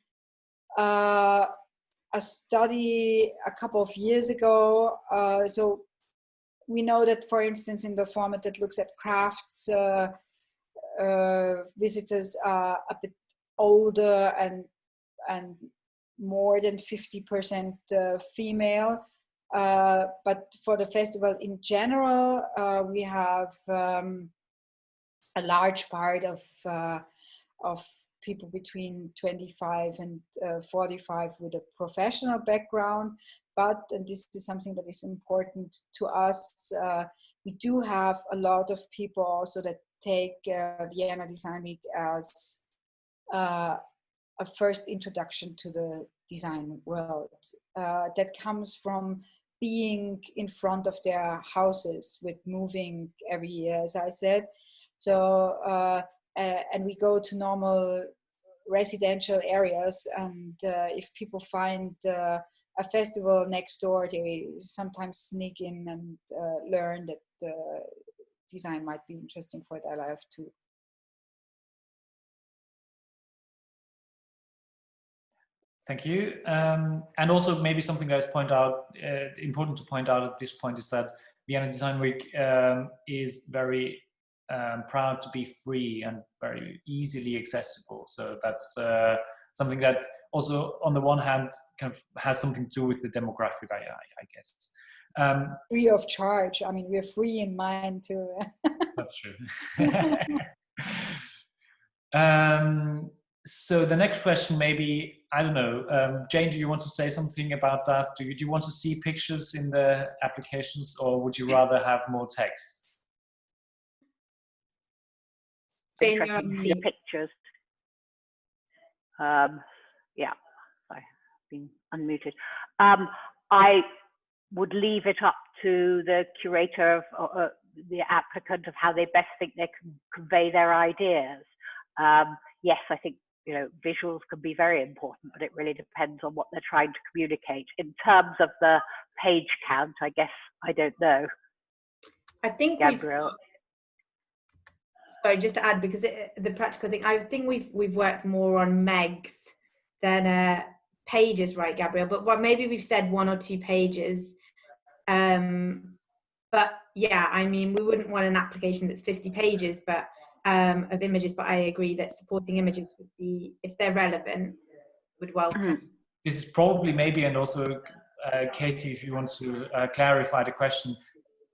a study a couple of years ago. So we know that, for instance, in the format that looks at crafts, visitors are a bit older and more than 50% female. But for the festival in general, we have a large part of people between 25 and 45 with a professional background. But, and this is something that is important to us, we do have a lot of people also that take Vienna Design Week as a first introduction to the design world. That comes from being in front of their houses with moving every year, as I said. So, and we go to normal residential areas, and if people find a festival next door, they sometimes sneak in and learn that design might be interesting for their life too. Thank you. And also maybe something that is important to point out at this point is that Vienna Design Week is very proud to be free and very easily accessible. So that's something that also, on the one hand, kind of has something to do with the demographic, I guess. Free of charge. I mean, we're free in mind too. That's true. So the next question, maybe, I don't know, Jane, do you want to say something about that? Do you want to see pictures in the applications, or would you rather have more text? Interesting to see the pictures. Yeah, sorry, I've been unmuted. I would leave it up to the curator of the applicant of how they best think they can convey their ideas. Yes, I think, you know, visuals can be very important, but it really depends on what they're trying to communicate. In terms of the page count, I guess, I don't know. I think Gabriel. So just to add, because the practical thing, I think we've worked more on megs than pages, right, Gabriel? But maybe we've said 1 or 2 pages. But yeah, I mean, we wouldn't want an application that's 50 pages, but of images. But I agree that supporting images would be, if they're relevant, would welcome. This is probably maybe, and also Katie, if you want to clarify the question.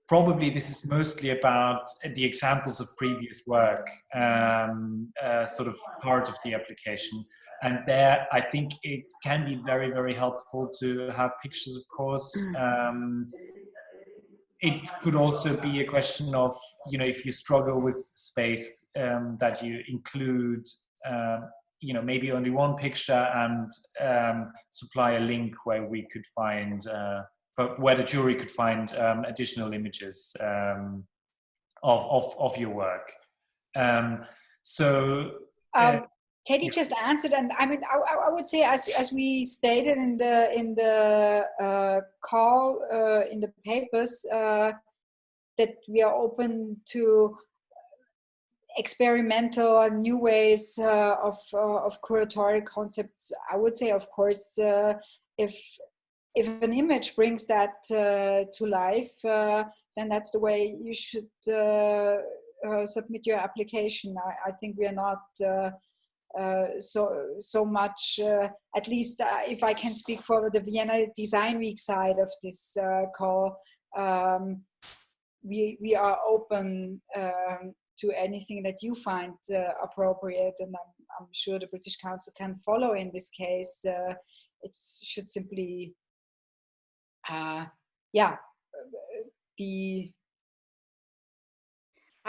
Probably this is mostly about the examples of previous work, sort of part of the application. And there, I think it can be very, very helpful to have pictures, of course. it could also be a question of, you know, if you struggle with space, that you include, you know, maybe only one picture and supply a link where we could find, where the jury could find additional images of your work. Katie just answered, and I mean, I would say, as we stated in the call in the papers, that we are open to experimental and new ways of curatorial concepts. I would say, of course, if an image brings that to life, then that's the way you should submit your application. I think we are not so much, at least if I can speak for the Vienna Design Week side of this call, we are open to anything that you find appropriate, and I'm sure the British Council can follow in this case. It should simply be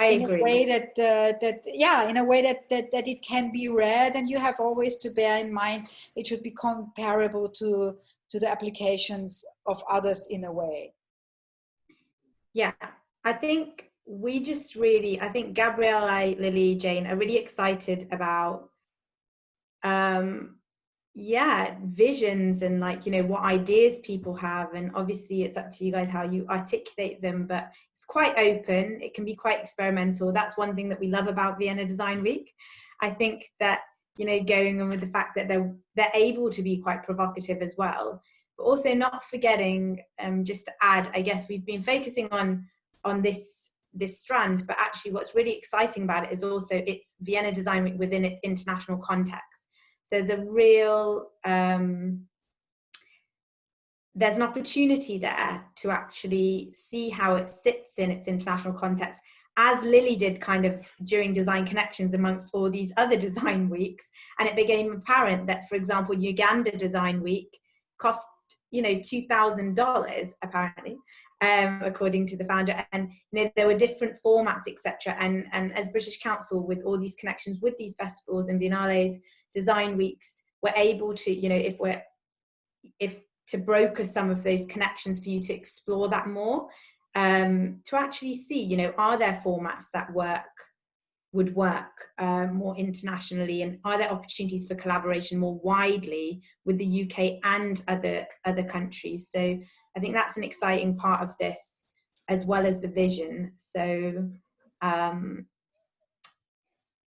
in a way that it can be read, and you have always to bear in mind it should be comparable to the applications of others in a way. Yeah, I think we just really, I think Gabrielle, Lily, Jane are really excited about visions and, like, you know, what ideas people have, and obviously it's up to you guys how you articulate them, but it's quite open. It can be quite experimental. That's one thing that we love about Vienna Design Week. I think that, you know, going on with the fact that they're able to be quite provocative as well, but also not forgetting, just to add, I guess we've been focusing on this strand, but actually what's really exciting about it is also it's Vienna Design Week within its international context. So there's a real, there's an opportunity there to actually see how it sits in its international context, as Lily did kind of during Design Connections amongst all these other design weeks. And it became apparent that, for example, Uganda Design Week cost, you know, $2,000 apparently, according to the founder. And, you know, there were different formats, etc. And as British Council, with all these connections with these festivals and biennales, design weeks, we're able to, you know, if to broker some of those connections for you to explore that more, to actually see, you know, are there formats that would work more internationally, and are there opportunities for collaboration more widely with the UK and other countries. So I think that's an exciting part of this, as well as the vision. So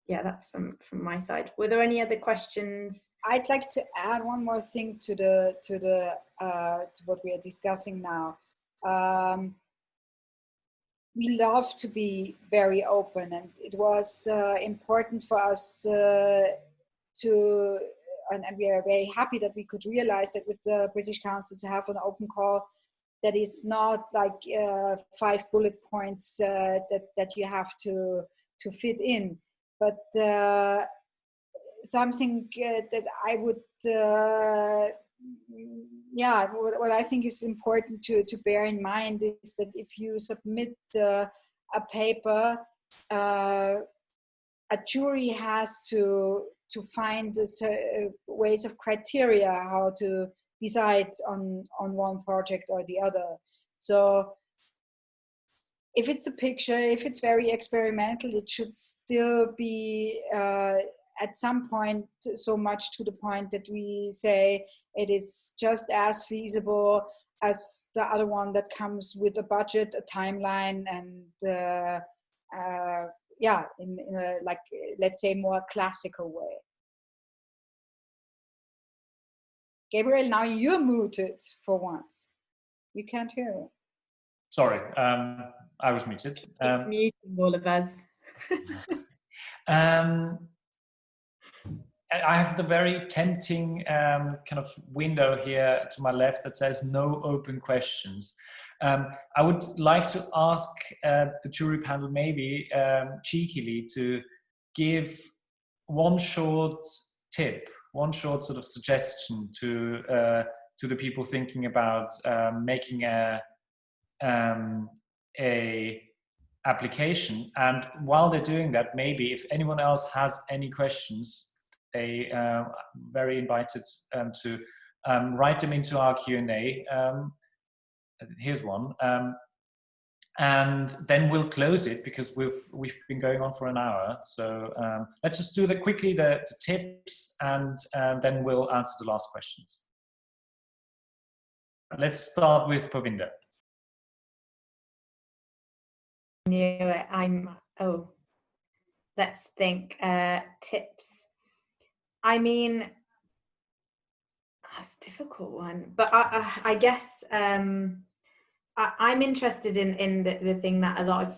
yeah, that's from my side. Were there any other questions? I'd like to add one more thing to what we are discussing now. We love to be very open, and it was important for us and we are very happy that we could realize that with the British Council to have an open call that is not like 5 bullet points that you have to fit in. But something that I would, what I think is important to bear in mind is that if you submit a paper, a jury has to find ways of criteria how to decide on one project or the other. So if it's a picture, if it's very experimental, it should still be at some point so much to the point that we say it is just as feasible as the other one that comes with a budget, a timeline, and in a, like, let's say, more classical way. Gabriel, now you're muted for once. You can't hear. Sorry, I was muted. It's muting all of us. I have the very tempting kind of window here to my left that says no open questions. I would like to ask the jury panel maybe cheekily to give one short tip, one short sort of suggestion to the people thinking about making a a application. And while they're doing that, maybe if anyone else has any questions, they are very invited to write them into our Q&A. Here's one. And then we'll close it because we've been going on for an hour. So let's just do quickly the tips, and then we'll answer the last questions. Let's start with Pravinda. Let's think. Tips. I mean, that's a difficult one, but I guess I'm interested in the thing that a lot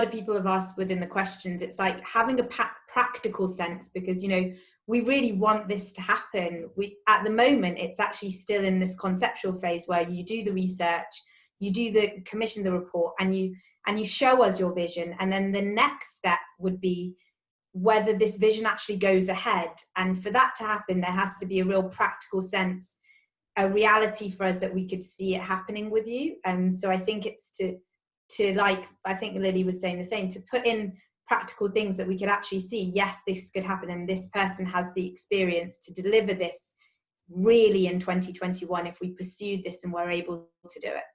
of people have asked within the questions. It's like having a practical sense, because, you know, we really want this to happen. At the moment, it's actually still in this conceptual phase where you do the research, you commission the report, and you show us your vision. And then the next step would be whether this vision actually goes ahead. And for that to happen, there has to be a real practical sense, a reality for us that we could see it happening with you. So I think it's to like, I think Lily was saying the same, to put in practical things that we could actually see, yes, this could happen, and this person has the experience to deliver this really in 2021 if we pursued this and were able to do it.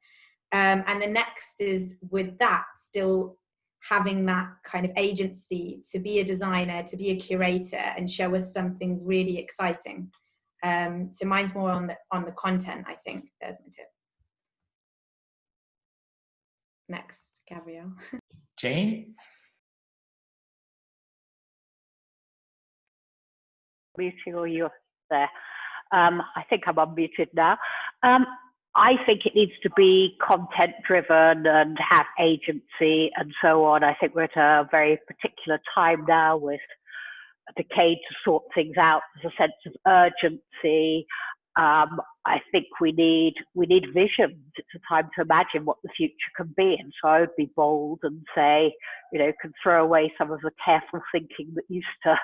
And the next is, with that, still having that kind of agency to be a designer, to be a curator, and show us something really exciting. So mine's more on the content, I think. There's my tip. Next, Gabrielle. Jane? Muting, or you're there? I think I'm unmuted now. I think it needs to be content driven and have agency and so on. I think we're at a very particular time now with a decade to sort things out. There's a sense of urgency. I think we need visions. It's a time to imagine what the future can be. And so I would be bold and say, you know, can throw away some of the careful thinking that used to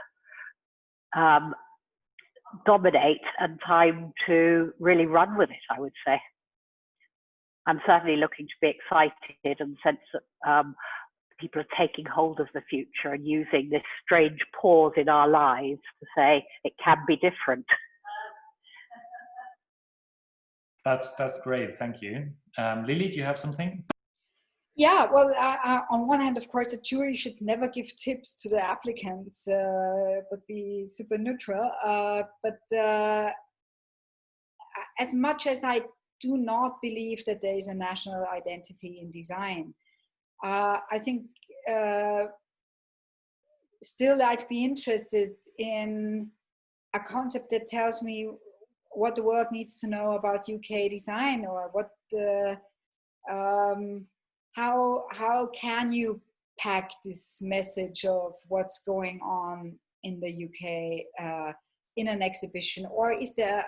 dominate, and time to really run with it, I would say. I'm certainly looking to be excited and sense that people are taking hold of the future and using this strange pause in our lives to say it can be different. That's great, thank you. Lily, do you have something? Yeah, well, on one hand, of course, a jury should never give tips to the applicants, but be super neutral. But as much as I do not believe that there is a national identity in design, I think still I'd be interested in a concept that tells me what the world needs to know about UK design, or what how can you pack this message of what's going on in the UK in an exhibition? Or is there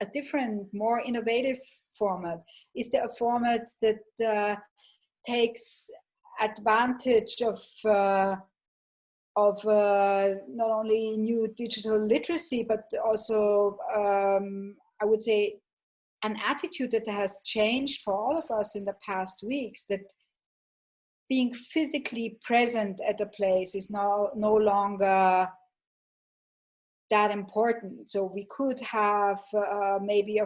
a different, more innovative format? Is there a format that takes advantage of not only new digital literacy, but also I would say an attitude that has changed for all of us in the past weeks, that being physically present at a place is now no longer that important. So we could have maybe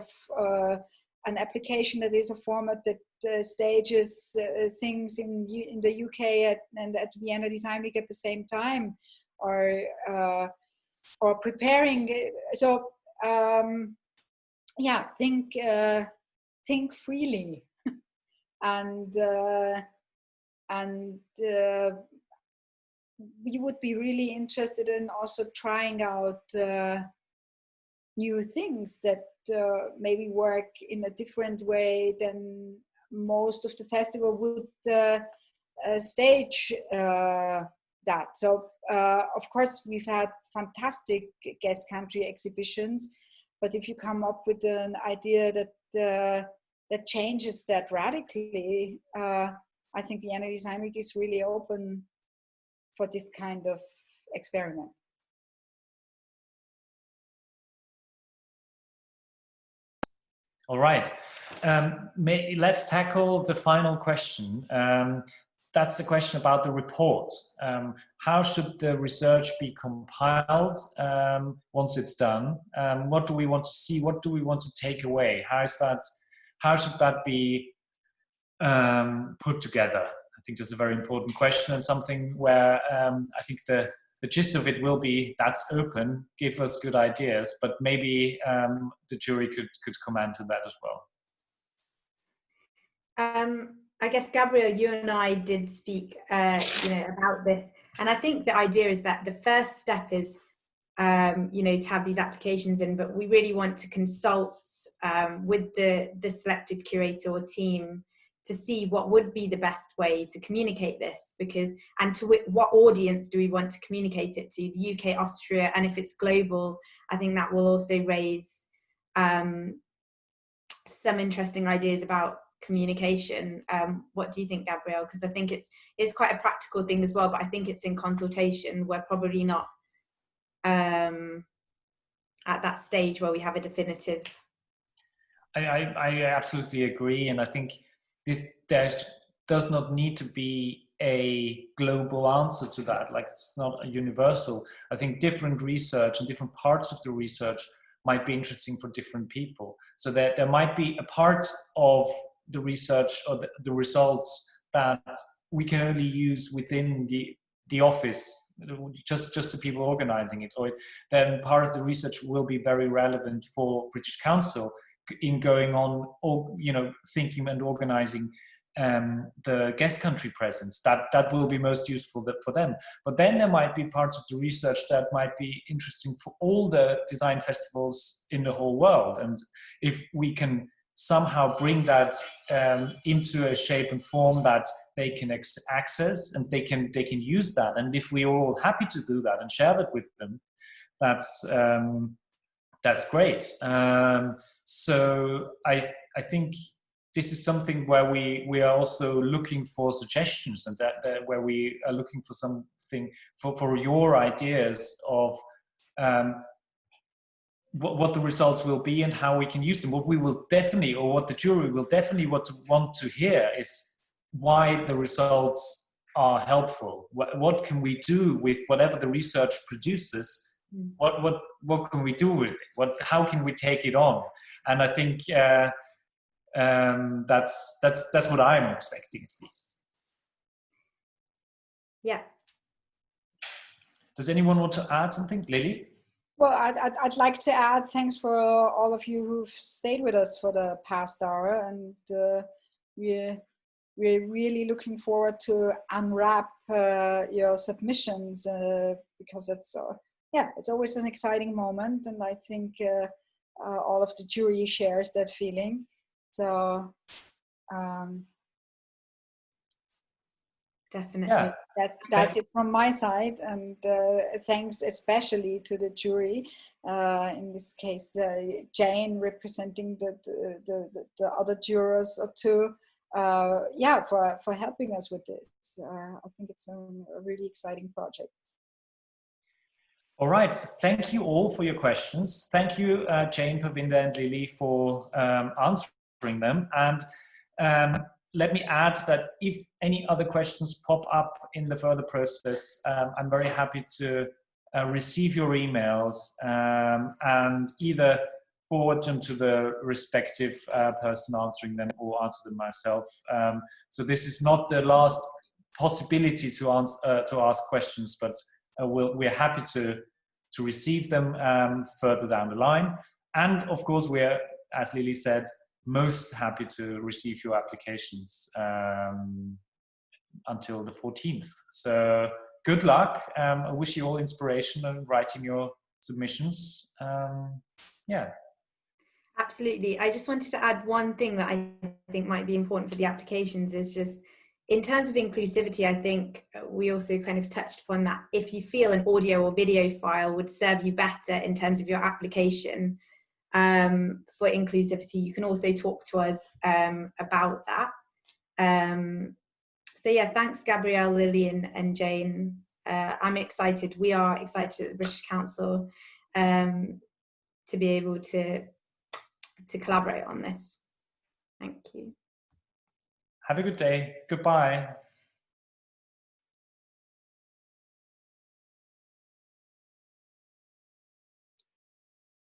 an application that is a format that stages things in the UK and at Vienna Design Week at the same time, or preparing. So yeah, think freely, and we would be really interested in also trying out new things that maybe work in a different way than most of the festival would stage that. So of course we've had fantastic guest country exhibitions, but if you come up with an idea that changes that radically, I think Vienna Design Week is really open for this kind of experiment. All right. let's tackle the final question. That's the question about the report. How should the research be compiled once it's done? What do we want to see? What do we want to take away? How should that be put together? I think this is a very important question, and something where I think the gist of it will be, that's open, give us good ideas, but maybe the jury could comment on that as well. I guess, Gabriel, you and I did speak about this, and I think the idea is that the first step is to have these applications in, but we really want to consult with the selected curator or team to see what would be the best way to communicate this, and to what audience do we want to communicate it to, the UK, Austria, and if it's global, I think that will also raise some interesting ideas about communication. What do you think, Gabrielle? Because I think it's quite a practical thing as well, but I think it's in consultation. We're probably not at that stage where we have a definitive. I absolutely agree, and I think there does not need to be a global answer to that. Like, it's not a universal. I think different research and different parts of the research might be interesting for different people. So there might be a part of the research or the results that we can only use within the office, just the people organizing it, or then part of the research will be very relevant for British Council in going on, or thinking and organizing the guest country presence. That will be most useful for them. But then there might be parts of the research that might be interesting for all the design festivals in the whole world. And if we can somehow bring that into a shape and form that they can access and they can use that, and if we're all happy to do that and share that with them, that's great. So I think this is something where we are also looking for suggestions, and that where we are looking for something for your ideas of what the results will be and how we can use them. What we will definitely, or what the jury will definitely want to hear, is why the results are helpful. What can we do with whatever the research produces? What can we do with it? How can we take it on? And I think that's what I'm expecting, at least. Yeah. Does anyone want to add something, Lily? Well, I'd like to add thanks for all of you who've stayed with us for the past hour, and we're really looking forward to unwrap your submissions, because it's always an exciting moment, and I think all of the jury shares that feeling. So definitely. Yeah. That's it from my side, and thanks especially to the jury, in this case Jane representing the other jurors or two, for helping us with this. I think it's a really exciting project. All right, thank you all for your questions. Thank you, Jane, Parvinder, and Lily, for answering them. And let me add that if any other questions pop up in the further process, I'm very happy to receive your emails and either forward them to the respective person answering them, or answer them myself. So this is not the last possibility to ask questions, but we're happy to receive them further down the line. And of course, we're, as Lily said, most happy to receive your applications until the 14th. So good luck. I wish you all inspiration in writing your submissions. Yeah. Absolutely. I just wanted to add one thing that I think might be important for the applications, is just in terms of inclusivity. I think we also kind of touched upon that. If you feel an audio or video file would serve you better in terms of your application for inclusivity, you can also talk to us about that. So yeah, thanks Gabrielle, Lily, and Jane. I'm excited. We are excited at the British Council to be able to collaborate on this. Thank you. Have a good day. Goodbye.